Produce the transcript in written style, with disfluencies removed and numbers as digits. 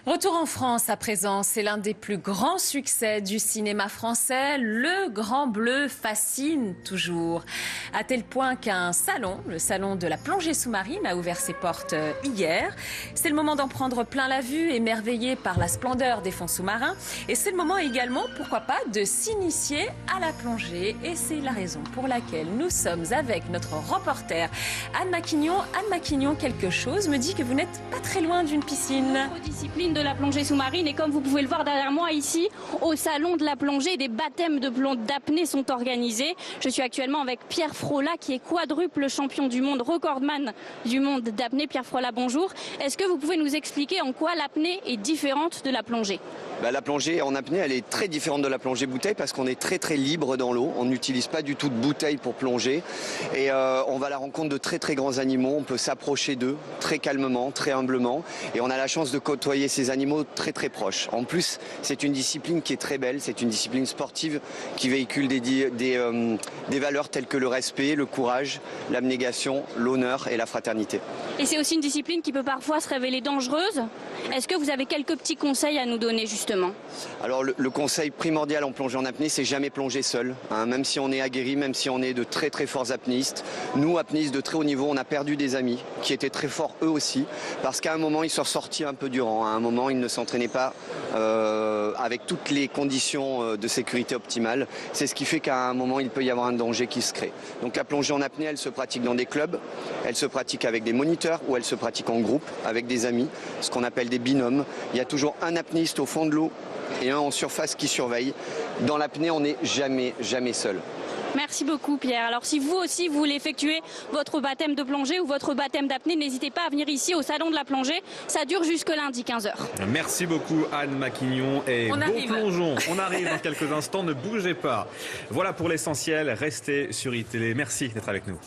Retour en France à présent, c'est l'un des plus grands succès du cinéma français. Le Grand Bleu fascine toujours, à tel point qu'un salon, le salon de la plongée sous-marine, a ouvert ses portes hier. C'est le moment d'en prendre plein la vue, émerveillé par la splendeur des fonds sous-marins. Et c'est le moment également, pourquoi pas, de s'initier à la plongée. Et c'est la raison pour laquelle nous sommes avec notre reporter Anne Maquignon. Anne Maquignon, quelque chose me dit que vous n'êtes pas très loin d'une piscine. Discipline de la plongée sous-marine, et comme vous pouvez le voir derrière moi ici, au salon de la plongée, des baptêmes d'apnée sont organisés. Je suis actuellement avec Pierre Frolat, qui est quadruple champion du monde, recordman du monde d'apnée. Pierre Frolat, bonjour. Est-ce que vous pouvez nous expliquer en quoi l'apnée est différente de la plongée ? La plongée en apnée, elle est très différente de la plongée bouteille parce qu'on est très libre dans l'eau. On n'utilise pas du tout de bouteille pour plonger et on va à la rencontre de très grands animaux. On peut s'approcher d'eux très calmement, très humblement, et on a la chance de côtoyer ces animaux très proches. En plus, c'est une discipline qui est très belle. C'est une discipline sportive qui véhicule des valeurs telles que le respect, le courage, l'abnégation, l'honneur et la fraternité. Et c'est aussi une discipline qui peut parfois se révéler dangereuse. Est-ce que vous avez quelques petits conseils à nous donner justement ? Alors le conseil primordial en plongée en apnée, c'est jamais plonger seul. Même si on est aguerri, même si on est de très forts apnéistes. Nous, apnéistes de très haut niveau, on a perdu des amis qui étaient très forts eux aussi, parce qu'à un moment, ils sont sortis un peu du rang. À un moment, ils ne s'entraînaient pas avec toutes les conditions de sécurité optimales. C'est ce qui fait qu'à un moment, il peut y avoir un danger qui se crée. Donc la plongée en apnée, elle se pratique dans des clubs, elle se pratique avec des moniteurs ou elle se pratique en groupe avec des amis, ce qu'on appelle des binômes. Il y a toujours un apnéiste au fond de l'eau et un en surface qui surveille. Dans l'apnée, on n'est jamais seul. Merci beaucoup Pierre. Alors si vous aussi vous voulez effectuer votre baptême de plongée ou votre baptême d'apnée, n'hésitez pas à venir ici au salon de la plongée. Ça dure jusque lundi 15h. Merci beaucoup Anne Maquignon et bon plongeon. On arrive dans quelques instants, ne bougez pas. Voilà pour l'essentiel, restez sur iTélé. Merci d'être avec nous.